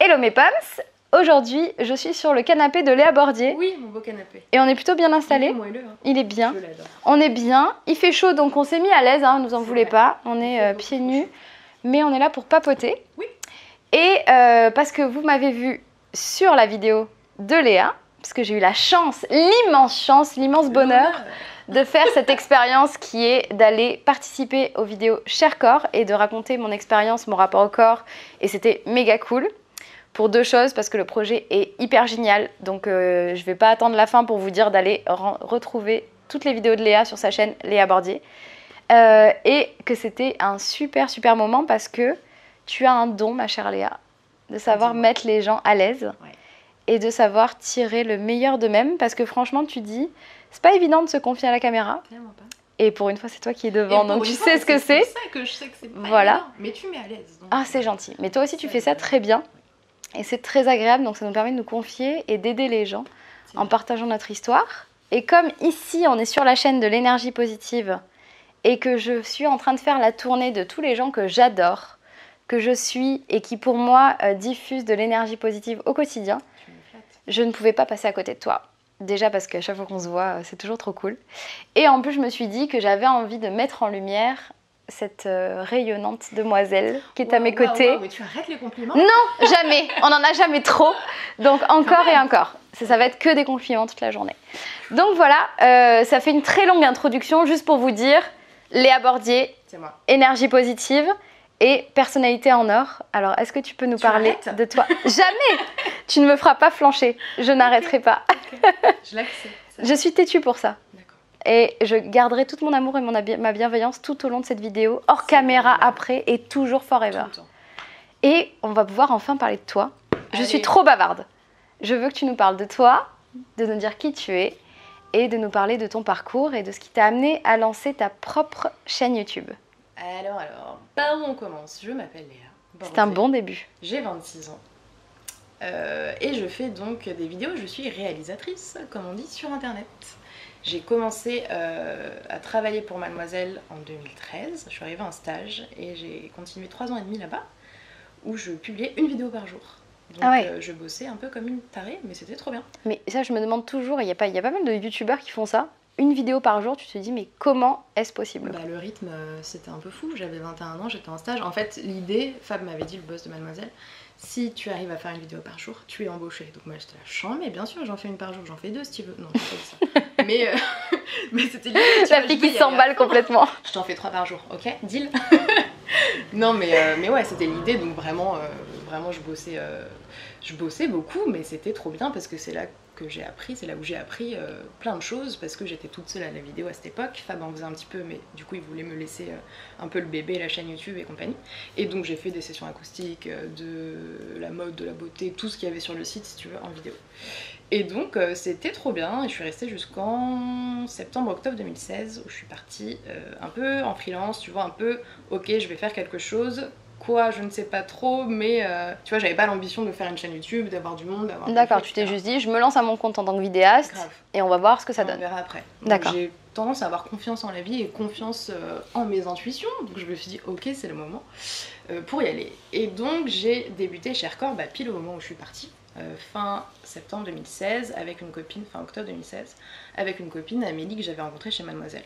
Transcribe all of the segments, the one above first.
Hello mes Pams, aujourd'hui je suis sur le canapé de Léa Bordier. Oui, mon beau canapé. Et on est plutôt bien installé. Il est bien. Je l'adore. On est bien. Il fait chaud donc on s'est mis à l'aise, hein, nous en voulez vrai. pas. On est pieds nus, mais on est là pour papoter. Oui. Et parce que vous m'avez vu sur la vidéo de Léa, parce que j'ai eu la chance, l'immense bonheur de faire cette expérience qui est d'aller participer aux vidéos Cher Corps et de raconter mon expérience, mon rapport au corps. Et c'était méga cool. Pour deux choses, parce que le projet est hyper génial. Donc je ne vais pas attendre la fin pour vous dire d'aller retrouver toutes les vidéos de Léa sur sa chaîne Léa Bordier. Et que c'était un super moment parce que tu as un don, ma chère Léa, de savoir mettre les gens à l'aise et de savoir tirer le meilleur d'eux-mêmes. Parce que franchement, tu dis, c'est pas évident de se confier à la caméra. Clairement pas. Et pour une fois, c'est toi qui es devant, donc tu sais ce que c'est. C'est ça que je sais que c'est pas voilà. évident, mais tu mets à l'aise. Ah, c'est gentil. Mais toi aussi, tu fais ça très bien. Et c'est très agréable, donc ça nous permet de nous confier et d'aider les gens en partageant notre histoire. Et comme ici, on est sur la chaîne de l'énergie positive et que je suis en train de faire la tournée de tous les gens que j'adore, que je suis et qui pour moi diffusent de l'énergie positive au quotidien, je ne pouvais pas passer à côté de toi. Déjà parce qu'à chaque fois qu'on se voit, c'est toujours trop cool. Et en plus, je me suis dit que j'avais envie de mettre en lumière cette rayonnante demoiselle qui est à mes côtés. Mais tu arrêtes les compliments? Non, jamais. On n'en a jamais trop. Donc encore et encore. Ça va être que des compliments toute la journée. Donc voilà, ça fait une très longue introduction juste pour vous dire Léa Bordier, c'est moi. Énergie positive et personnalité en or. Alors, est-ce que tu peux nous parler de toi? Jamais. Tu ne me feras pas flancher. Je n'arrêterai pas. Je l'accepte. Je suis têtue pour ça. Et je garderai tout mon amour et ma bienveillance tout au long de cette vidéo, hors caméra, après et toujours forever. Et on va pouvoir enfin parler de toi. Je suis trop bavarde. Je veux que tu nous parles de toi, de nous dire qui tu es et de nous parler de ton parcours et de ce qui t'a amené à lancer ta propre chaîne YouTube. Alors, par où on commence? Je m'appelle Léa. C'est un bon début. J'ai 26 ans. Et je fais donc des vidéos. Je suis réalisatrice, comme on dit, sur Internet. J'ai commencé à travailler pour Mademoiselle en 2013, je suis arrivée en stage et j'ai continué 3 ans et demi là-bas où je publiais une vidéo par jour. Donc je bossais un peu comme une tarée, mais c'était trop bien. Mais ça je me demande toujours, il y a pas mal de youtubeurs qui font ça, une vidéo par jour, tu te dis mais comment est-ce possible? Le rythme c'était un peu fou, j'avais 21 ans, j'étais en stage. En fait l'idée, Fab m'avait dit, le boss de Mademoiselle, si tu arrives à faire une vidéo par jour, tu es embauché. Donc moi j'étais là, mais bien sûr j'en fais une par jour, j'en fais 2 si tu veux. Non, je fais pas ça. mais c'était l'idée. La fille qui s'emballe complètement. Je t'en fais 3 par jour, ok? Deal. Non mais ouais, c'était l'idée, donc vraiment je bossais beaucoup, mais c'était trop bien parce que c'est là que j'ai appris, c'est là où j'ai appris plein de choses parce que j'étais toute seule à la vidéo à cette époque. Fab en faisait un petit peu, mais du coup il voulait me laisser un peu le bébé, la chaîne YouTube et compagnie. Et donc j'ai fait des sessions acoustiques, de la mode, de la beauté, tout ce qu'il y avait sur le site si tu veux en vidéo. Et donc c'était trop bien et je suis restée jusqu'en septembre-octobre 2016 où je suis partie un peu en freelance, tu vois, un peu ok je vais faire quelque chose. Quoi, je ne sais pas trop, mais tu vois, j'avais pas l'ambition de faire une chaîne YouTube, d'avoir du monde, d'avoir... D'accord, tu t'es juste dit, je me lance à mon compte en tant que vidéaste, et on va voir ce que ça donne. On verra après. D'accord. J'ai tendance à avoir confiance en la vie et confiance en mes intuitions, donc je me suis dit, ok, c'est le moment pour y aller. Et donc j'ai débuté Cher Corps pile au moment où je suis partie, fin septembre 2016, avec une copine, fin octobre 2016, avec une copine, Amélie, que j'avais rencontrée chez Mademoiselle.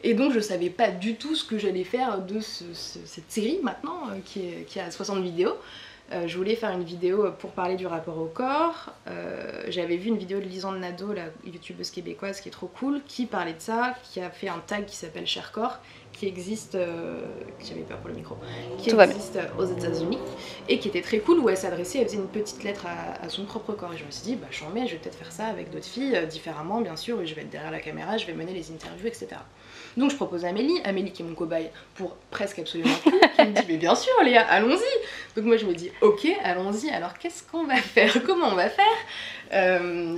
Et donc je savais pas du tout ce que j'allais faire de cette série maintenant qui a 60 vidéos. Je voulais faire une vidéo pour parler du rapport au corps. J'avais vu une vidéo de Lisande Nadeau, la youtubeuse québécoise qui est trop cool, qui parlait de ça, qui a fait un tag qui s'appelle Cher Corps, qui existe, j'avais peur pour le micro, qui existe aux États-Unis et qui était très cool, où elle s'adressait, elle faisait une petite lettre à son propre corps. Et je me suis dit, j'en mets, je vais peut-être faire ça avec d'autres filles, différemment bien sûr, et je vais être derrière la caméra, je vais mener les interviews, etc. Donc je propose à Amélie qui est mon cobaye pour presque absolument tout, qui me dit mais bien sûr Léa, allons-y. Donc moi je me dis ok, allons-y, alors qu'est-ce qu'on va faire? Comment on va faire?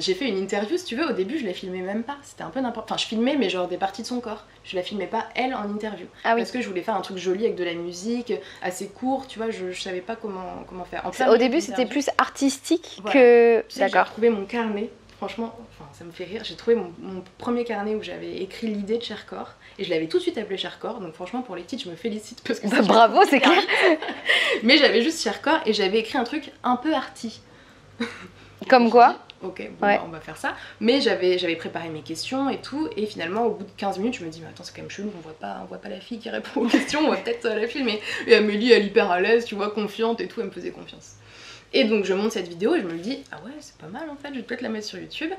J'ai fait une interview, si tu veux, au début je la filmais même pas, c'était un peu n'importe... Enfin je filmais mais genre des parties de son corps, je la filmais pas elle en interview. Parce que je voulais faire un truc joli avec de la musique, assez court, tu vois, je savais pas comment faire. Au début c'était plus artistique que... D'accord. J'ai trouvé mon carnet franchement, enfin, ça me fait rire. J'ai trouvé mon premier carnet où j'avais écrit l'idée de Chercore et je l'avais tout de suite appelé Chercore. Donc franchement, pour les titres, je me félicite parce que bravo, c'est clair. Mais j'avais juste Chercore et j'avais écrit un truc un peu arty. Comme quoi? Ok, bon, bah, on va faire ça. Mais j'avais préparé mes questions et tout. Et finalement, au bout de 15 minutes, je me dis, mais attends, c'est quand même chelou, on voit pas la fille qui répond aux questions, on va peut-être la filmer. Et Amélie, elle est hyper à l'aise, tu vois, confiante et tout, elle me faisait confiance. Et donc, je monte cette vidéo et je me dis, ah ouais, c'est pas mal en fait, je vais peut-être la mettre sur YouTube.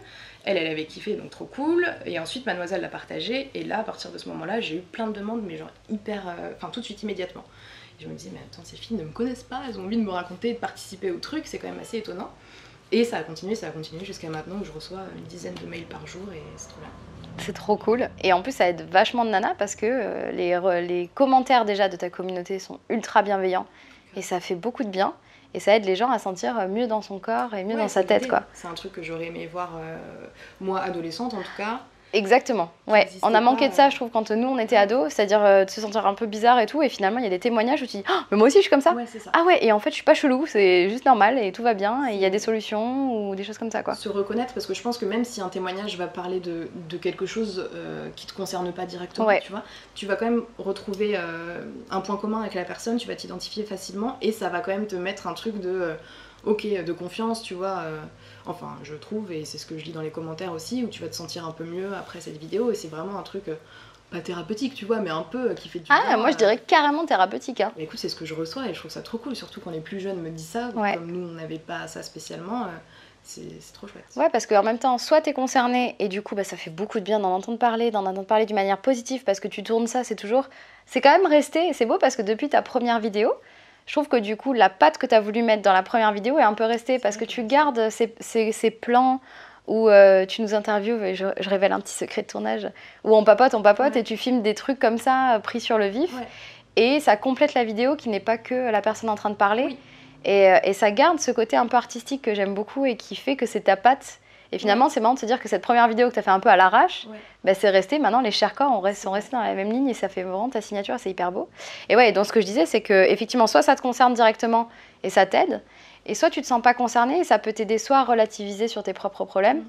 Elle avait kiffé, donc trop cool. Et ensuite, Mademoiselle l'a partagée. Et là, à partir de ce moment-là, j'ai eu plein de demandes, mais genre hyper. Enfin, tout de suite, immédiatement. Et je me dis, mais attends, ces filles ne me connaissent pas, elles ont envie de me raconter, de participer au truc, c'est quand même assez étonnant. Et ça a continué jusqu'à maintenant où je reçois une dizaine de mails par jour et c'est trop bien. C'est trop cool. Et en plus, ça aide vachement de nanas parce que les commentaires déjà de ta communauté sont ultra bienveillants et ça fait beaucoup de bien. Et ça aide les gens à sentir mieux dans son corps et mieux dans sa tête, quoi. C'est un truc que j'aurais aimé voir, moi, adolescente en tout cas. Exactement, ouais. On a manqué de ça, je trouve, quand nous on était ados, c'est-à-dire de se sentir un peu bizarre et tout, et finalement il y a des témoignages où tu dis oh, mais moi aussi je suis comme ça. Ouais, c'est ça. Ah ouais, et en fait je suis pas chelou, c'est juste normal et tout va bien, et il y a des solutions ou des choses comme ça, quoi. Se reconnaître, parce que je pense que même si un témoignage va parler de quelque chose qui te concerne pas directement, ouais. Tu vas quand même retrouver un point commun avec la personne, tu vas t'identifier facilement, et ça va quand même te mettre un truc de de confiance, tu vois. Enfin, je trouve, et c'est ce que je lis dans les commentaires aussi, où tu vas te sentir un peu mieux après cette vidéo, et c'est vraiment un truc pas thérapeutique, tu vois, mais un peu qui fait du bien. Ah, moi je dirais carrément thérapeutique. Hein. Mais écoute, c'est ce que je reçois, et je trouve ça trop cool, surtout quand les plus jeunes me disent ça, ouais. Comme nous on n'avait pas ça spécialement. C'est trop chouette. Ouais, parce qu'en même temps, soit t'es concerné, et du coup, bah, ça fait beaucoup de bien d'en entendre parler d'une manière positive, parce que tu tournes ça, c'est quand même resté, et c'est beau parce que depuis ta première vidéo, je trouve que du coup, la patte que tu as voulu mettre dans la première vidéo est un peu restée parce que tu gardes ces plans où tu nous interviews, et je révèle un petit secret de tournage, où on papote ouais. Et tu filmes des trucs comme ça, pris sur le vif. Ouais. Et ça complète la vidéo qui n'est pas que la personne en train de parler. Oui. Et ça garde ce côté un peu artistique que j'aime beaucoup et qui fait que c'est ta patte. Et finalement, ouais. C'est marrant de se dire que cette première vidéo que tu as fait un peu à l'arrache, ouais. Bah, c'est resté. Maintenant, les Chercore sont restés dans la même ligne et ça fait vraiment ta signature, c'est hyper beau. Et ouais, donc ce que je disais, c'est que effectivement, soit ça te concerne directement et ça t'aide, et soit tu te sens pas concerné et ça peut t'aider soit à relativiser sur tes propres problèmes,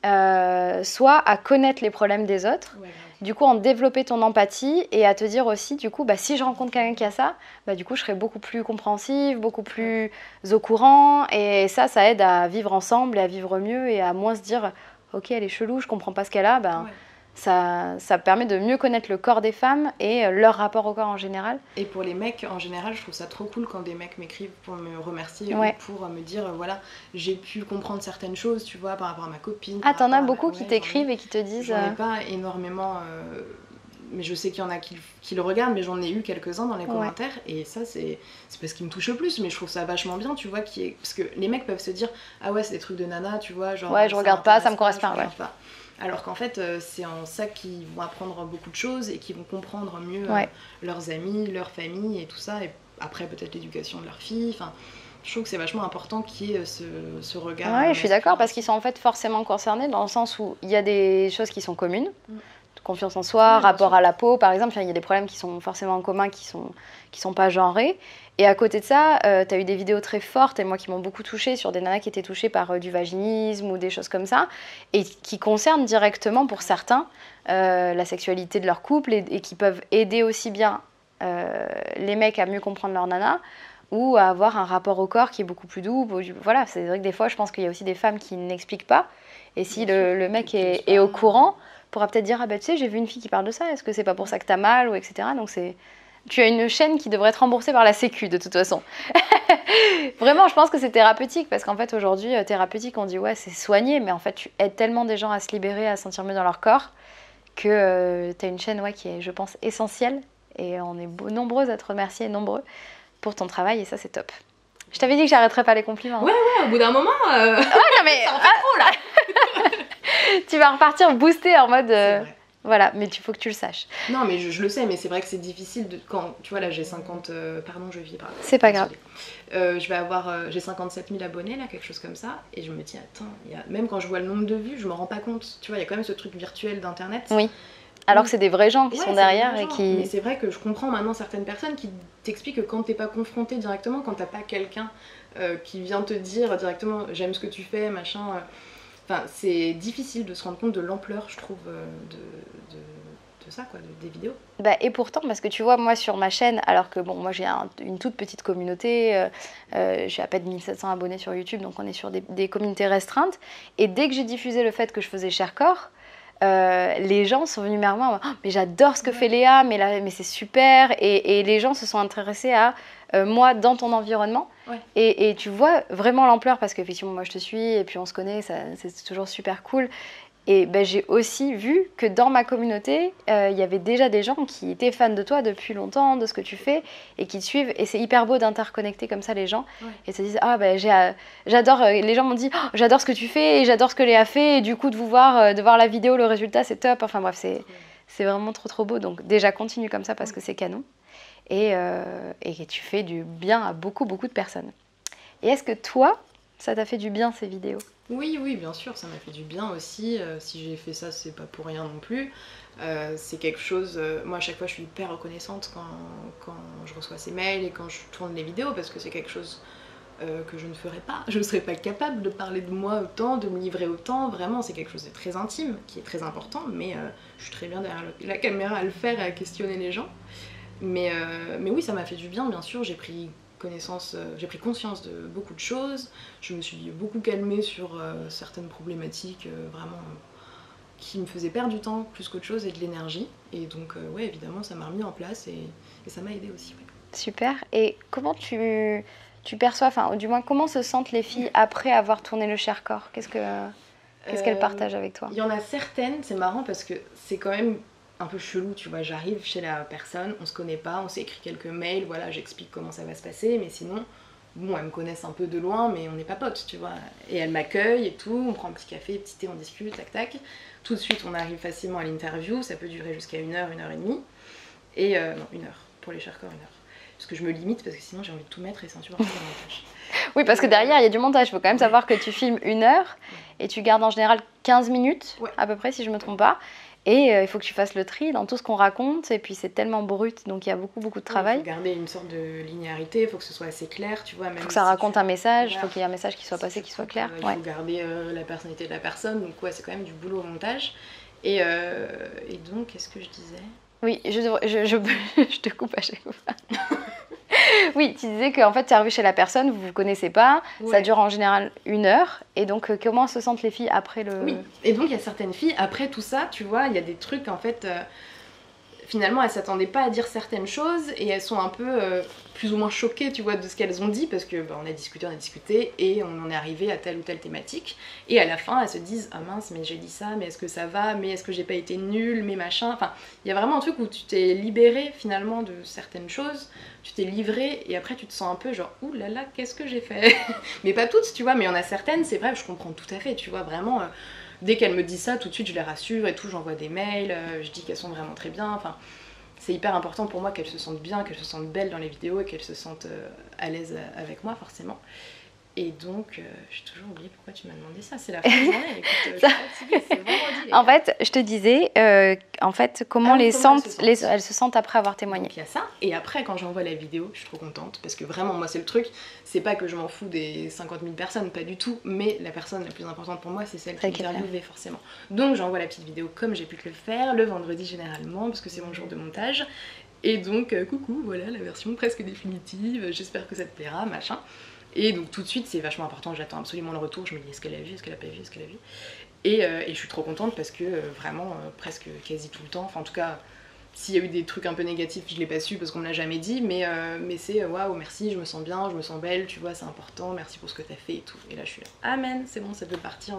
soit à connaître les problèmes des autres. Ouais. Du coup, en développer ton empathie et à te dire aussi, du coup, bah, si je rencontre quelqu'un qui a ça, bah, du coup, je serai beaucoup plus compréhensive, beaucoup plus au courant. Et ça aide à vivre ensemble et à vivre mieux et à moins se dire, ok, elle est chelou, je comprends pas ce qu'elle a. Ben, ouais. Ça permet de mieux connaître le corps des femmes et leur rapport au corps en général. Et pour les mecs, en général, je trouve ça trop cool quand des mecs m'écrivent pour me remercier ouais. ou pour me dire, voilà, j'ai pu comprendre certaines choses, tu vois, par rapport à ma copine. Ah, t'en as beaucoup qui t'écrivent et qui te disent... J'en ai pas énormément, mais je sais qu'il y en a qui le regardent, mais j'en ai eu quelques-uns dans les commentaires. Ouais. Et ça, c'est parce qu'il me touche le plus, mais je trouve ça vachement bien, tu vois, parce que les mecs peuvent se dire, ah ouais, c'est des trucs de nana, tu vois, genre... Ouais, je regarde pas, ça me correspond, ouais. Pas. Alors qu'en fait, c'est en ça qu'ils vont apprendre beaucoup de choses et qu'ils vont comprendre mieux ouais. Leurs amis, leur famille et tout ça. Et après, peut-être l'éducation de leur fille. Enfin, je trouve que c'est vachement important qu'il y ait ce regard. Ouais, je suis d'accord, parce qu'ils sont en fait forcément concernés dans le sens où il y a des choses qui sont communes. Confiance en soi, ouais, rapport à la peau, par exemple. Il y a des problèmes qui sont forcément en commun, qui sont pas genrés. Et à côté de ça, tu as eu des vidéos très fortes, et moi qui m'ont beaucoup touchée, sur des nanas qui étaient touchées par du vaginisme ou des choses comme ça, et qui concernent directement, pour certains, la sexualité de leur couple, et qui peuvent aider aussi bien les mecs à mieux comprendre leur nana, ou à avoir un rapport au corps qui est beaucoup plus doux. Voilà, c'est vrai que des fois, je pense qu'il y a aussi des femmes qui n'expliquent pas. Et si le mec est au courant, pourra peut-être dire, ah bah tu sais, j'ai vu une fille qui parle de ça, est-ce que c'est pas pour ça que t'as mal, ou etc. Donc tu as une chaîne qui devrait être remboursée par la Sécu de toute façon. Vraiment, je pense que c'est thérapeutique, parce qu'en fait aujourd'hui, thérapeutique, on dit ouais, c'est soigner, mais en fait tu aides tellement des gens à se libérer, à se sentir mieux dans leur corps, que tu as une chaîne qui est, je pense, essentielle, et on est nombreuses à te remercier, nombreux, pour ton travail, et ça c'est top. Je t'avais dit que j'arrêterais pas les compliments. Ouais, au bout d'un moment, ouais, non, mais... ça en fait trop là. Tu vas repartir booster en mode... Voilà, mais il faut que tu le saches. Non, mais je le sais, mais c'est vrai que c'est difficile quand... Tu vois, là, j'ai 50... pardon, je vibre. C'est pas grave. J'ai 57 000 abonnés, là, quelque chose comme ça. Et je me dis, attends, même quand je vois le nombre de vues, je me rends pas compte. Tu vois, il y a quand même ce truc virtuel d'Internet. Oui. Alors que c'est des vrais gens qui sont derrière et qui... Mais c'est vrai que je comprends maintenant certaines personnes qui t'expliquent que quand t'es pas confronté directement, quand t'as pas quelqu'un qui vient te dire directement, j'aime ce que tu fais, machin... Enfin, c'est difficile de se rendre compte de l'ampleur, je trouve, de ça, quoi, des vidéos. Bah, et pourtant, parce que tu vois, moi sur ma chaîne, alors que bon, moi j'ai une toute petite communauté, j'ai à peine 1700 abonnés sur YouTube, donc on est sur des communautés restreintes. Et dès que j'ai diffusé le fait que je faisais Chercorps, les gens sont venus vers moi en mode, oh, mais j'adore ce que fait Léa, mais c'est super. Et les gens se sont intéressés à moi dans ton environnement. Ouais. Et tu vois vraiment l'ampleur, parce qu'effectivement, moi je te suis et puis on se connaît, c'est toujours super cool. Et ben, j'ai aussi vu que dans ma communauté, il y avait déjà des gens qui étaient fans de toi depuis longtemps, de ce que tu fais, et qui te suivent. Et c'est hyper beau d'interconnecter comme ça les gens. Ouais. Et se disent, ah ben j'adore, les gens m'ont dit, oh, j'adore ce que tu fais, et j'adore ce que Léa fait, et du coup de voir la vidéo, le résultat, c'est top. Enfin bref, c'est vraiment trop beau. Donc déjà, continue comme ça parce que c'est canon. Et tu fais du bien à beaucoup de personnes. Et est-ce que toi, ça t'a fait du bien ces vidéos ? Oui, bien sûr, ça m'a fait du bien aussi. Si j'ai fait ça, c'est pas pour rien non plus. C'est quelque chose... moi, à chaque fois, je suis hyper reconnaissante quand je reçois ces mails et quand je tourne les vidéos, parce que c'est quelque chose que je ne ferais pas. Je ne serais pas capable de parler de moi autant, de me livrer autant. Vraiment, c'est quelque chose de très intime, qui est très important, mais je suis très bien derrière la caméra à le faire et à questionner les gens. Mais oui, ça m'a fait du bien, bien sûr. J'ai pris conscience de beaucoup de choses, je me suis beaucoup calmée sur certaines problématiques vraiment qui me faisaient perdre du temps plus qu'autre chose et de l'énergie, et donc ouais, évidemment ça m'a remis en place et ça m'a aidée aussi. Ouais. Super. Et comment tu perçois, enfin du moins comment se sentent les filles après avoir tourné le Chercorps ? Qu'est-ce qu'elles partagent avec toi ? Il y en a certaines, c'est marrant parce que c'est quand même un peu chelou, tu vois, j'arrive chez la personne, on se connaît pas, on s'est écrit quelques mails, voilà, j'explique comment ça va se passer, mais sinon, bon, elles me connaissent un peu de loin, mais on n'est pas potes, tu vois, et elles m'accueillent et tout, on prend un petit café, petit thé, on discute, tac, tout de suite on arrive facilement à l'interview, ça peut durer jusqu'à 1 heure, 1 heure et demie, et non, 1 heure, pour les Chercorps, 1 heure, parce que je me limite, parce que sinon j'ai envie de tout mettre et c'est insupportable le montage. Oui, parce que derrière il y a du montage, il faut quand même savoir que tu filmes 1 heure, et tu gardes en général 15 minutes, à peu près, si je me trompe pas. Et il faut que tu fasses le tri dans tout ce qu'on raconte, et puis c'est tellement brut, donc il y a beaucoup de travail. Il faut garder une sorte de linéarité, il faut que ce soit assez clair, tu vois. Il faut que ça raconte un message, il faut qu'il y ait un message qui soit passé, qui soit clair. Il faut garder la personnalité de la personne, donc ouais, c'est quand même du boulot au montage. Et donc, qu'est-ce que je disais ? Oui, je te coupe à chaque fois. Oui, tu disais qu'en fait, tu es arrivé chez la personne, vous ne vous connaissez pas, ça dure en général 1 heure, et donc comment se sentent les filles après le... Oui, et donc il y a certaines filles, après tout ça, tu vois, il y a des trucs en fait... finalement, elles s'attendaient pas à dire certaines choses, et elles sont un peu plus ou moins choquées, tu vois, de ce qu'elles ont dit, parce que on a discuté, et on en est arrivé à telle ou telle thématique, et à la fin, elles se disent « Ah mince, mais j'ai dit ça, mais est-ce que ça va, mais est-ce que j'ai pas été nulle, mais machin... » Enfin, il y a vraiment un truc où tu t'es libérée, finalement, de certaines choses, tu t'es livrée, et après tu te sens un peu genre « Ouh là là, qu'est-ce que j'ai fait ?» Mais pas toutes, tu vois, mais il y en a certaines, c'est vrai, je comprends tout à fait, tu vois, vraiment... Dès qu'elles me disent ça, tout de suite je les rassure et tout, j'envoie des mails, je dis qu'elles sont vraiment très bien, enfin... C'est hyper important pour moi qu'elles se sentent bien, qu'elles se sentent belles dans les vidéos et qu'elles se sentent à l'aise avec moi forcément. Et donc, j'ai toujours oublié pourquoi tu m'as demandé ça. C'est la fin de journée, écoute, je suis fatiguée, c'est vendredi. En fait, je te disais, comment elles se sentent après avoir témoigné. Donc il y a ça, et après quand j'envoie la vidéo, je suis trop contente, parce que vraiment, moi c'est le truc, c'est pas que je m'en fous des 50 000 personnes, pas du tout, mais la personne la plus importante pour moi, c'est celle qui est interviewée forcément. Donc j'envoie la petite vidéo comme j'ai pu te le faire, le vendredi généralement, parce que c'est mon jour de montage, et donc coucou, voilà la version presque définitive, j'espère que ça te plaira, machin. Et donc tout de suite c'est vachement important, j'attends absolument le retour, je me dis est-ce qu'elle a vu, est-ce qu'elle a pas vu, est-ce qu'elle a vu. Et je suis trop contente parce que vraiment presque quasi tout le temps, enfin en tout cas s'il y a eu des trucs un peu négatifs je l'ai pas su parce qu'on me l'a jamais dit, mais c'est waouh merci, je me sens bien, je me sens belle, tu vois c'est important, merci pour ce que t'as fait et tout. Et là je suis là, amen, c'est bon, ça peut partir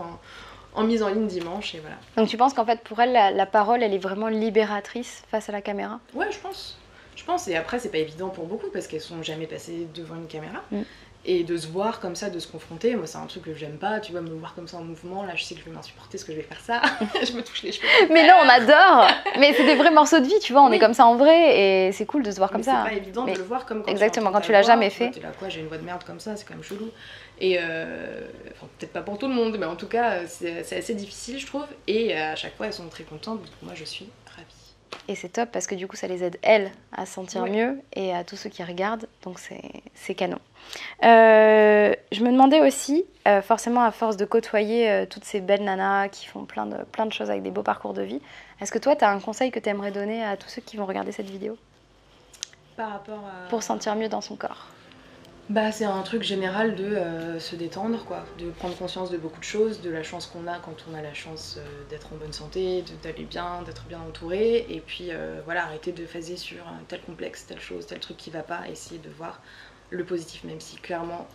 en mise en ligne dimanche et voilà. Donc tu penses qu'en fait pour elle la parole elle est vraiment libératrice face à la caméra ? Ouais je pense, et après c'est pas évident pour beaucoup parce qu'elles sont jamais passées devant une caméra. Et de se voir comme ça, de se confronter, moi c'est un truc que j'aime pas, tu vois, me voir comme ça en mouvement, là je sais que je vais m'insupporter parce que je vais faire ça, je me touche les cheveux. Mais non, on adore. Mais c'est des vrais morceaux de vie, tu vois, on est comme ça en vrai et c'est cool de se voir comme ça. C'est pas évident de le voir comme quand exactement, quand tu l'as jamais fait. T'es là quoi, j'ai une voix de merde comme ça, c'est quand même chelou. Et enfin, peut-être pas pour tout le monde, mais en tout cas c'est assez difficile je trouve, et à chaque fois elles sont très contentes, donc moi je suis ravie. Et c'est top parce que du coup, ça les aide, elles, à se sentir mieux et à tous ceux qui regardent. Donc, c'est canon. Je me demandais aussi, forcément, à force de côtoyer toutes ces belles nanas qui font plein de choses avec des beaux parcours de vie, est-ce que toi, tu as un conseil que tu aimerais donner à tous ceux qui vont regarder cette vidéo? Par rapport à... Pour se sentir mieux dans son corps. Bah, c'est un truc général de se détendre, quoi, de prendre conscience de beaucoup de choses, de la chance qu'on a quand on a la chance d'être en bonne santé, d'aller bien, d'être bien entouré, et puis voilà, arrêter de phaser sur tel complexe, telle chose, tel truc qui va pas, essayer de voir le positif, même si clairement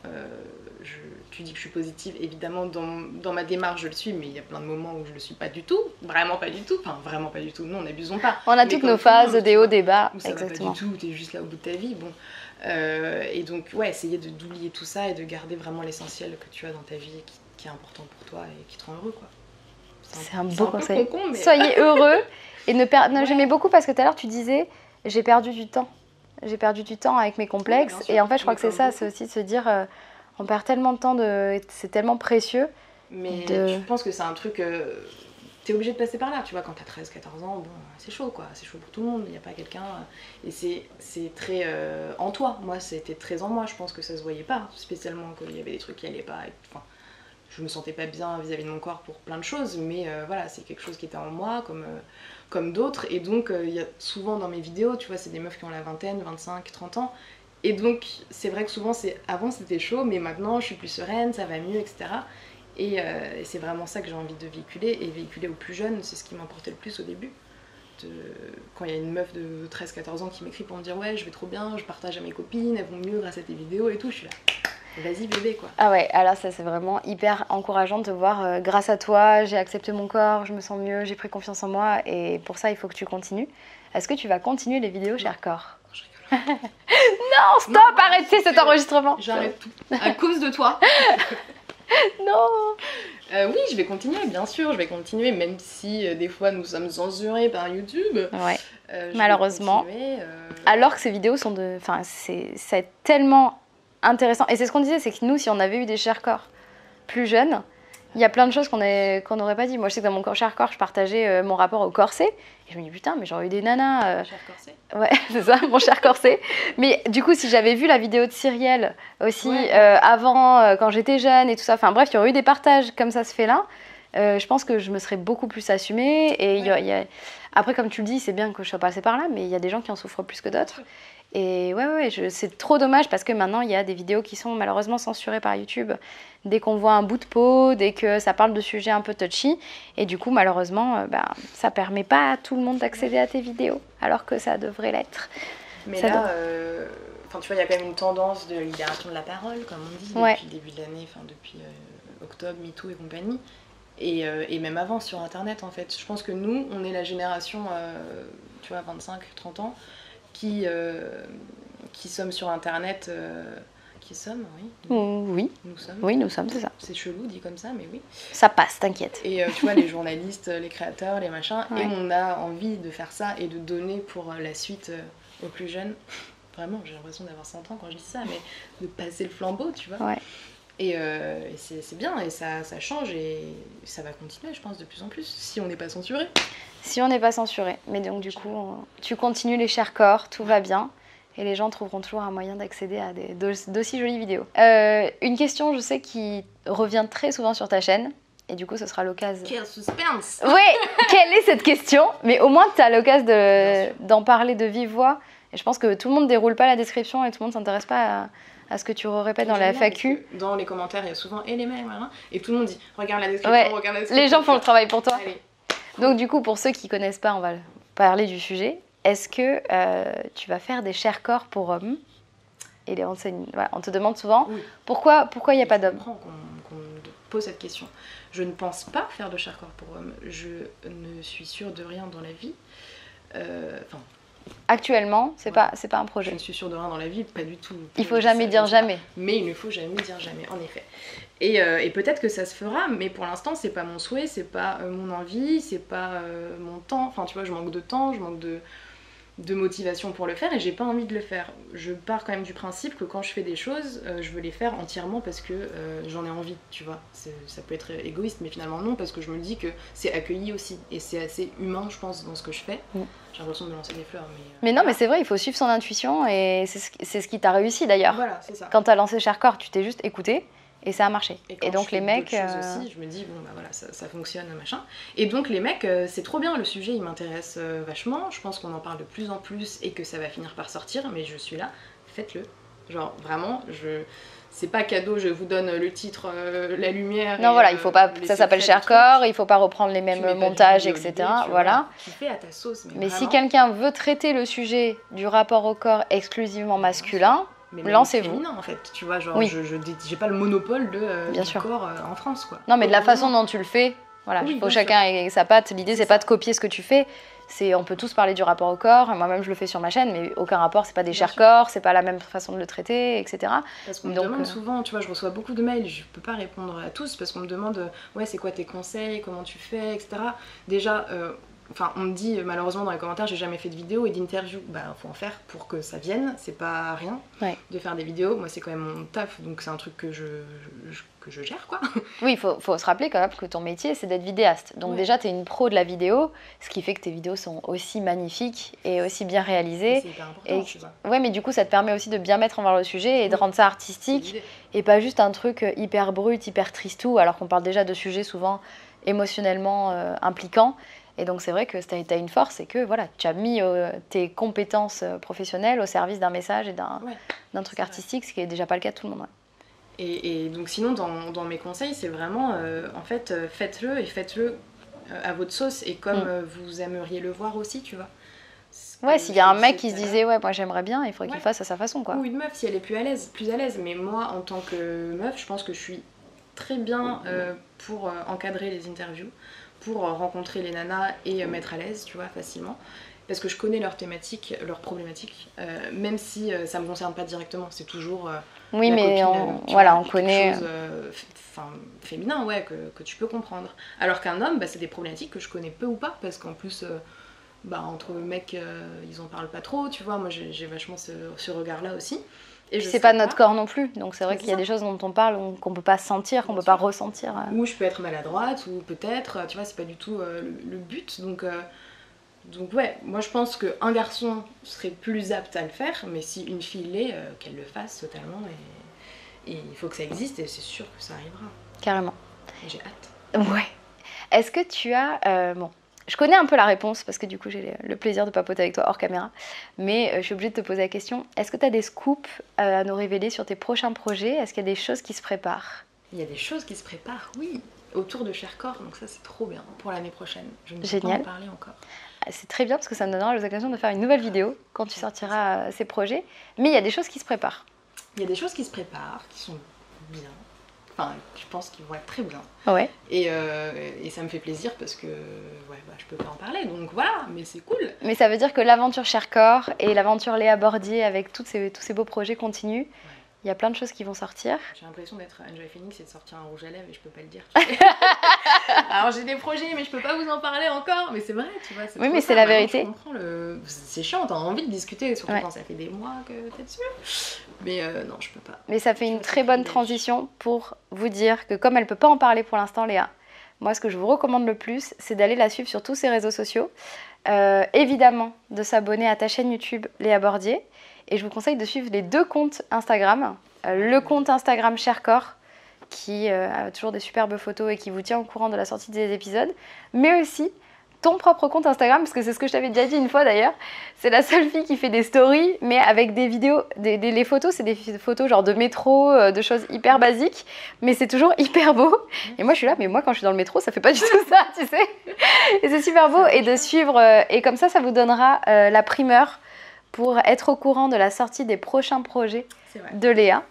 tu dis que je suis positive, évidemment dans ma démarche je le suis, mais il y a plein de moments où je le suis pas du tout, vraiment pas du tout, non, n'abusons pas. On a toutes nos phases, des hauts, des bas, où ça exactement. va pas du tout, t'es juste là au bout de ta vie, bon. Et donc ouais, essayer d'oublier tout ça et de garder vraiment l'essentiel que tu as dans ta vie et qui est important pour toi et qui te rend heureux, quoi. C'est un beau conseil. Con, mais... Soyez heureux et j'aimais beaucoup parce que tout à l'heure tu disais j'ai perdu du temps. J'ai perdu du temps avec mes complexes et en fait je crois que c'est ça, c'est aussi de se dire on perd tellement de temps, c'est tellement précieux. Mais je pense que c'est un truc... T'es obligé de passer par là, tu vois, quand t'as 13-14 ans, bon, c'est chaud, quoi, c'est chaud pour tout le monde, il n'y a pas quelqu'un... et c'est très en toi, moi, c'était très en moi, je pense que ça se voyait pas, spécialement qu'il y avait des trucs qui allaient pas, enfin, je me sentais pas bien vis-à-vis de mon corps pour plein de choses, mais voilà, c'est quelque chose qui était en moi, comme d'autres, et donc, il y a souvent dans mes vidéos, tu vois, c'est des meufs qui ont la vingtaine, 25, 30 ans, et donc, c'est vrai que souvent, avant c'était chaud, mais maintenant, je suis plus sereine, ça va mieux, etc., et c'est vraiment ça que j'ai envie de véhiculer, et véhiculer aux plus jeunes, c'est ce qui m'importait le plus au début. Quand il y a une meuf de 13-14 ans qui m'écrit pour me dire ouais je vais trop bien, je partage à mes copines, elles vont mieux grâce à tes vidéos et tout, je suis là, vas-y bébé, quoi. Ah ouais, alors ça c'est vraiment hyper encourageant de te voir grâce à toi, j'ai accepté mon corps, je me sens mieux, j'ai pris confiance en moi et pour ça il faut que tu continues. Est-ce que tu vas continuer les vidéos Cher Corps? Je rigole. Non, stop, arrêtez cet enregistrement. J'arrête tout, à cause de toi. Non. Oui, je vais continuer, bien sûr, je vais continuer, même si des fois nous sommes censurés par YouTube. Ouais. Malheureusement. Alors que ces vidéos sont de... Enfin, c'est tellement intéressant. Et c'est ce qu'on disait, c'est que nous, si on avait eu des Cher Corps plus jeunes, il y a plein de choses qu'on n'aurait pas dit. Moi, je sais que dans mon Cher Corps, je partageais mon rapport au corset. Et je me dis, putain, mais j'aurais eu des nanas... Cher corset. Ouais, c'est ça, mon cher corset. Mais du coup, si j'avais vu la vidéo de Cyrielle aussi avant, quand j'étais jeune et tout ça, enfin bref, il y aurait eu des partages comme ça se fait là, je pense que je me serais beaucoup plus assumée. Et après, comme tu le dis, c'est bien que je sois passée par là, mais il y a des gens qui en souffrent plus que d'autres. Et ouais, c'est trop dommage parce que maintenant, il y a des vidéos qui sont malheureusement censurées par YouTube. Dès qu'on voit un bout de peau, dès que ça parle de sujets un peu touchy. Et du coup, malheureusement, ça permet pas à tout le monde d'accéder à tes vidéos, alors que ça devrait l'être. Mais ça là, tu vois, il y a quand même une tendance de libération de la parole, comme on dit, depuis le début de l'année, depuis octobre, MeToo et compagnie. Et même avant, sur Internet, en fait. Je pense que nous, on est la génération, tu vois, 25-30 ans, qui sommes sur Internet... Qui sommes, oui. Oui. Nous sommes. Oui, nous sommes, c'est ça. C'est chelou dit comme ça, mais oui. Ça passe, t'inquiète. Et tu vois, les journalistes, les créateurs, les machins, et on a envie de faire ça et de donner pour la suite aux plus jeunes. Vraiment, j'ai l'impression d'avoir 100 ans quand je dis ça, mais de passer le flambeau, tu vois. Ouais. Et c'est bien, et ça change, et ça va continuer, je pense, de plus en plus, si on n'est pas censuré. Si on n'est pas censuré. Mais donc, du coup, tu continues les Cher Corps, tout va bien. Et les gens trouveront toujours un moyen d'accéder à d'aussi jolies vidéos. Une question, je sais, qui revient très souvent sur ta chaîne. Et du coup, ce sera l'occasion... Quel suspense! Oui, quelle est cette question? Mais au moins, tu as l'occasion d'en parler de vive voix. Et je pense que tout le monde déroule pas la description et tout le monde s'intéresse pas à ce que tu répètes dans la FAQ. Dans les commentaires, il y a souvent « et les mecs, voilà », et tout le monde dit « regarde la description, regarde la description ». Les gens font le travail pour toi. Allez. Donc du coup, pour ceux qui connaissent pas, on va parler du sujet. Est-ce que tu vas faire des Cher Corps pour hommes? Et on te demande souvent pourquoi il n'y a pas d'hommes. Je comprends qu'on pose cette question. Je ne pense pas faire de Cher Corps pour hommes. Je ne suis sûre de rien dans la vie. Actuellement, c'est pas un projet. Je ne suis sûre de rien dans la vie, pas du tout. Il faut jamais dire jamais. Mais il ne faut jamais dire jamais, en effet. Et peut-être que ça se fera, mais pour l'instant, c'est pas mon souhait, c'est pas mon envie, c'est pas mon temps. Enfin, tu vois, je manque de temps, je manque de motivation pour le faire et j'ai pas envie de le faire. Je pars quand même du principe que quand je fais des choses, je veux les faire entièrement parce que j'en ai envie, tu vois. Ça peut être égoïste, mais finalement non, parce que je me dis que c'est accueilli aussi et c'est assez humain, je pense, dans ce que je fais. J'ai l'impression de me lancer des fleurs, mais non, mais c'est vrai, il faut suivre son intuition et c'est ce qui t'a réussi d'ailleurs. Voilà, c'est ça. Quand t'as lancé Chercore, tu t'es juste écouté. Et ça a marché. Et donc les mecs... aussi, je me dis, bon bah voilà, ça fonctionne, machin. Et donc les mecs, c'est trop bien, le sujet il m'intéresse vachement. Je pense qu'on en parle de plus en plus et que ça va finir par sortir, mais je suis là, faites-le. Genre vraiment, c'est pas cadeau, je vous donne le titre, la lumière. Non, voilà, il faut pas. Ça s'appelle Chercore, il faut pas reprendre les mêmes montages, etc. Voilà. Tu fais à ta sauce. Mais si quelqu'un veut traiter le sujet du rapport au corps exclusivement masculin, lancez-vous. En fait, tu vois, genre, j'ai pas le monopole du corps en France, quoi. Non, mais de la façon dont tu le fais, voilà, il faut chacun ait sa patte. L'idée, c'est pas de copier ce que tu fais. On peut tous parler du rapport au corps. Moi-même, je le fais sur ma chaîne, mais aucun rapport. C'est pas des Chercore, c'est pas la même façon de le traiter, etc. Parce qu'on me demande souvent, tu vois, je reçois beaucoup de mails. Je peux pas répondre à tous parce qu'on me demande, ouais, c'est quoi tes conseils, comment tu fais, etc. Déjà. Enfin, on me dit malheureusement dans les commentaires, j'ai jamais fait de vidéo et d'interview. Bah, faut en faire pour que ça vienne. C'est pas rien de faire des vidéos. Moi, c'est quand même mon taf, donc c'est un truc que je gère, quoi. Oui, il faut se rappeler quand même que ton métier, c'est d'être vidéaste. Donc déjà, t'es une pro de la vidéo, ce qui fait que tes vidéos sont aussi magnifiques et aussi bien réalisées. C'est hyper important, tu vois. Ouais, mais du coup, ça te permet aussi de bien mettre en valeur le sujet et de rendre ça artistique et pas juste un truc hyper brut, hyper tristou, alors qu'on parle déjà de sujets souvent émotionnellement impliquants. Et donc c'est vrai que tu as une force et que voilà, tu as mis tes compétences professionnelles au service d'un message et d'un truc artistique, ce qui est déjà pas le cas de tout le monde. Et donc sinon dans mes conseils, c'est vraiment en fait faites-le et faites-le à votre sauce et comme vous aimeriez le voir aussi, tu vois. Ouais, s'il y a un mec qui se disait ouais moi j'aimerais bien, il faudrait qu'il fasse à sa façon, quoi. Ou une meuf si elle est plus à l'aise. Mais moi en tant que meuf, je pense que je suis très bien pour encadrer les interviews, pour rencontrer les nanas et mettre à l'aise, tu vois, facilement. Parce que je connais leurs thématiques, leurs problématiques, même si ça me concerne pas directement. C'est toujours oui, mais copine, on connaît... chose féminin, ouais, que tu peux comprendre. Alors qu'un homme, bah, c'est des problématiques que je connais peu ou pas, parce qu'en plus, entre mecs, ils en parlent pas trop, tu vois. Moi, j'ai vachement ce regard-là aussi. C'est pas notre corps non plus, donc c'est vrai qu'il y a des choses dont on parle qu'on peut pas sentir, qu'on peut pas ressentir. Ou je peux être maladroite, ou peut-être, tu vois, c'est pas du tout le but, donc ouais, moi je pense qu'un garçon serait plus apte à le faire, mais si une fille l'est, qu'elle le fasse totalement, et il faut que ça existe, et c'est sûr que ça arrivera. Carrément. Et j'ai hâte. Ouais. Est-ce que tu as... je connais un peu la réponse parce que du coup j'ai le plaisir de papoter avec toi hors caméra, mais je suis obligée de te poser la question. Est-ce que tu as des scoops à nous révéler sur tes prochains projets? Est-ce qu'il y a des choses qui se préparent? Il y a des choses qui se préparent, oui, autour de Chercore, donc ça c'est trop bien pour l'année prochaine. Je ne peux pas en parler encore. C'est très bien parce que ça me donnera l'occasion de faire une nouvelle vidéo quand tu sortiras ces projets, mais il y a des choses qui se préparent. Il y a des choses qui se préparent, qui sont bien. Enfin, je pense qu'ils vont être très bien. Ouais. Et ça me fait plaisir parce que je peux pas en parler, donc voilà, mais c'est cool. Mais ça veut dire que l'aventure Chercore et l'aventure Léa Bordier avec tous ces beaux projets continuent. Ouais. Il y a plein de choses qui vont sortir. J'ai l'impression d'être Enjoy Phoenix et de sortir un rouge à lèvres et je peux pas le dire. Alors j'ai des projets mais je peux pas vous en parler encore, mais c'est vrai, tu vois. Oui, mais c'est la vérité. Je comprends c'est chiant, t'as envie de discuter, surtout quand ça fait des mois que t'es dessus. Mais non, je peux pas. Mais ça fait une très bonne transition pour vous dire que comme elle peut pas en parler pour l'instant, Léa, moi ce que je vous recommande le plus, c'est d'aller la suivre sur tous ses réseaux sociaux. Évidemment, de s'abonner à ta chaîne YouTube Léa Bordier. Et je vous conseille de suivre les 2 comptes Instagram. Le compte Instagram Chercore, qui a toujours des superbes photos et qui vous tient au courant de la sortie des épisodes. Mais aussi ton propre compte Instagram, parce que c'est ce que je t'avais déjà dit une fois d'ailleurs. C'est la seule fille qui fait des stories, mais avec des vidéos. Les photos, c'est des photos genre de métro, de choses hyper basiques. Mais c'est toujours hyper beau. Et moi, je suis là, mais moi, quand je suis dans le métro, ça fait pas du tout ça, tu sais. Et c'est super beau. Et de suivre... et comme ça vous donnera la primeur pour être au courant de la sortie des prochains projets de Léa.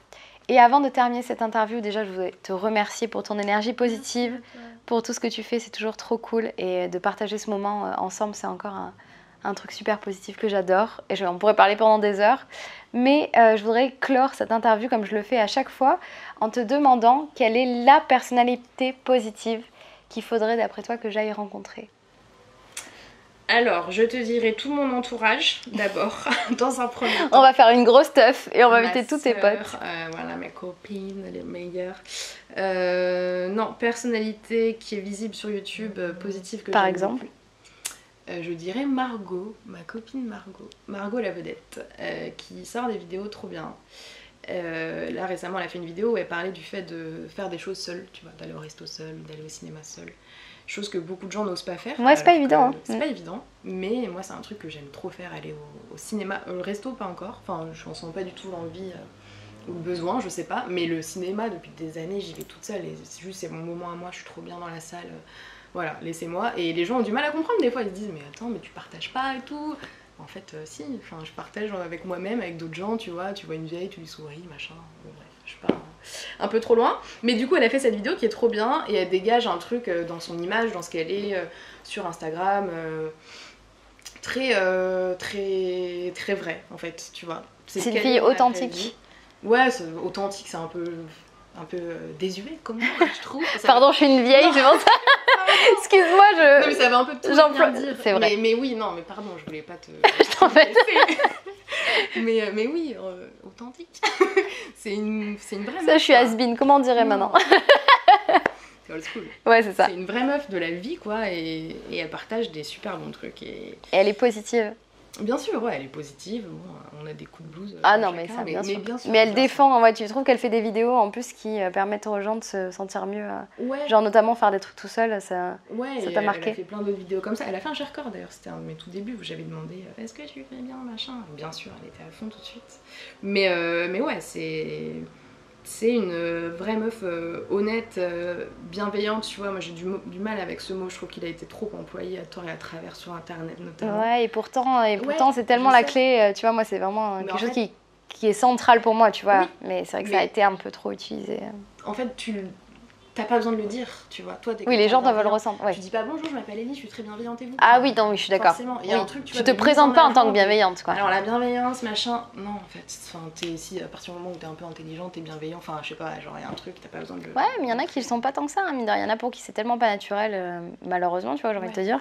Et avant de terminer cette interview, déjà, je voudrais te remercier pour ton énergie positive, pour tout ce que tu fais, c'est toujours trop cool. Et de partager ce moment ensemble, c'est encore un truc super positif que j'adore. Et on pourrait parler pendant des heures. Mais je voudrais clore cette interview, comme je le fais à chaque fois, en te demandant quelle est la personnalité positive qu'il faudrait, d'après toi, que j'aille rencontrer. Alors, je te dirais tout mon entourage d'abord, dans un premier temps. On va faire une grosse teuf et on va inviter tous tes sœur, potes. voilà, mes copines, les meilleures. Non, personnalité qui est visible sur YouTube, positive que Par j'aime exemple beaucoup. Je dirais Margot, ma copine Margot. Margot la vedette, qui sort des vidéos trop bien. Là récemment elle a fait une vidéo où elle parlait du fait de faire des choses seule, tu vois, d'aller au resto seul, d'aller au cinéma seul. Chose que beaucoup de gens n'osent pas faire. Ouais, c'est pas évident. C'est pas évident, mais moi c'est un truc que j'aime trop faire, aller au cinéma. Le resto pas encore, enfin je n'en sens pas du tout l'envie ou le besoin, je sais pas. Mais le cinéma depuis des années j'y vais toute seule et c'est mon moment à moi, je suis trop bien dans la salle. Voilà, laissez-moi. Et les gens ont du mal à comprendre des fois, ils se disent mais attends mais tu partages pas et tout. En fait si, enfin, je partage avec moi-même, avec d'autres gens, tu vois une vieille, tu lui souris, machin. Bon, bref, je suis pas un peu trop loin. Mais du coup, elle a fait cette vidéo qui est trop bien et elle dégage un truc dans son image, dans ce qu'elle est sur Instagram, très vrai en fait, tu vois. C'est une fille authentique. Ouais, c'est authentique, c'est un peu désuet, comme moi, je trouve. Pardon, je suis une vieille, c'est pour ça. Excuse-moi, je. Non, mais ça va un peu tout bien dire. C'est vrai. Mais oui, non, mais pardon, je voulais pas te. Je t'en fais. mais oui, authentique. c'est une vraie meuf. Ça, je suis has-been, comment on dirait maintenant? C'est old school. Ouais, c'est ça. C'est une vraie meuf de la vie, quoi, et elle partage des super bons trucs. Et elle est positive. Bien sûr, ouais, elle est positive. Bon, on a des coups de blues. Ah non, chacun, mais ça, bien sûr. bien sûr. Mais elle défend, ouais, tu trouves qu'elle fait des vidéos en plus qui permettent aux gens de se sentir mieux. Ouais. Genre, notamment faire des trucs tout seul, ça t'a marqué. Elle a fait plein d'autres vidéos comme ça. Elle a fait un Cherkor d'ailleurs, c'était un de mes tout débuts où j'avais demandé est-ce que tu fais bien, machin. Bien sûr, elle était à fond tout de suite. Mais ouais, c'est une vraie meuf honnête, bienveillante, tu vois. Moi j'ai du mal avec ce mot, je trouve qu'il a été trop employé à tort et à travers sur internet notamment. Ouais, et pourtant c'est tellement la clé, tu vois, moi c'est vraiment quelque chose qui est central pour moi, tu vois. Oui, mais c'est vrai que ça a été un peu trop utilisé. En fait, t'as pas besoin de le dire, tu vois. Toi, oui, les gens doivent le ressentir. Ouais. Tu dis pas bonjour, je m'appelle Ellie, je suis très bienveillante et vous. Ah oui, non, oui, je suis d'accord. Forcément, il y a un truc, tu te présentes pas en tant que bienveillante, quoi. Alors la bienveillance, machin, non en fait. Enfin, si à partir du moment où t'es un peu intelligente, t'es bienveillant, enfin je sais pas, genre il y a un truc, t'as pas besoin de le. Ouais, mais il y en a qui le sont pas tant que ça, hein, mine de rien. Il y en a pour qui c'est tellement pas naturel, malheureusement, tu vois, j'ai envie de te dire.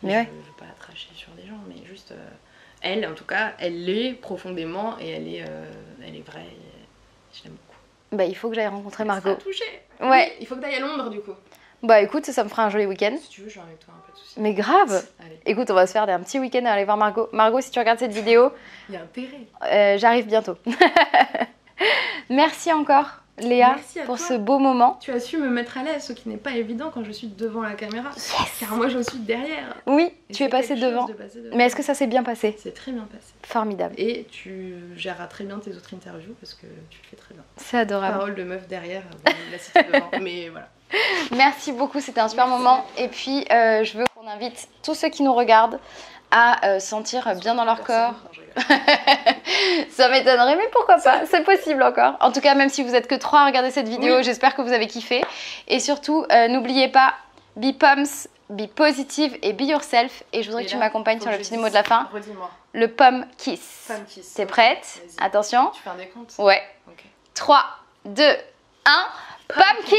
Mais ouais. Je veux pas la tracher sur des gens, mais juste. Elle, en tout cas, elle l'est profondément et elle est vraie. Je l'aime beaucoup. Bah, il faut que j'aille rencontrer Margot. Ça a touché. Ouais. Oui, il faut que t'ailles à Londres du coup. Bah écoute, ça me fera un joli week-end. Si tu veux, je viens avec toi, pas de soucis. Mais grave. Allez. Écoute, on va se faire un petit week-end à aller voir Margot. Margot, si tu regardes cette vidéo, il y a intérêt. J'arrive bientôt. Merci encore, Léa, pour ce beau moment. Tu as su me mettre à l'aise, ce qui n'est pas évident quand je suis devant la caméra. Yes. Car moi, je suis derrière. Oui, tu es passée devant. Mais est-ce que ça s'est bien passé? C'est très bien passé. Formidable. Et tu géreras très bien tes autres interviews parce que tu le fais très bien. C'est adorable. Parole de meuf derrière, bon, la cité devant, mais voilà. Merci beaucoup, c'était un super moment. Et puis, je veux qu'on invite tous ceux qui nous regardent à sentir bien dans leur corps. Ça m'étonnerait, mais pourquoi pas, c'est possible encore. En tout cas, même si vous êtes que 3 à regarder cette vidéo, j'espère que vous avez kiffé. Et surtout, n'oubliez pas, be pumps, be positive et be yourself. Et je voudrais que tu m'accompagnes sur le petit mot de la fin. Redis-moi. Le pum kiss. T'es prête? Attention. Tu fais un décompte? Ouais. 3, 2, 1, pum kiss.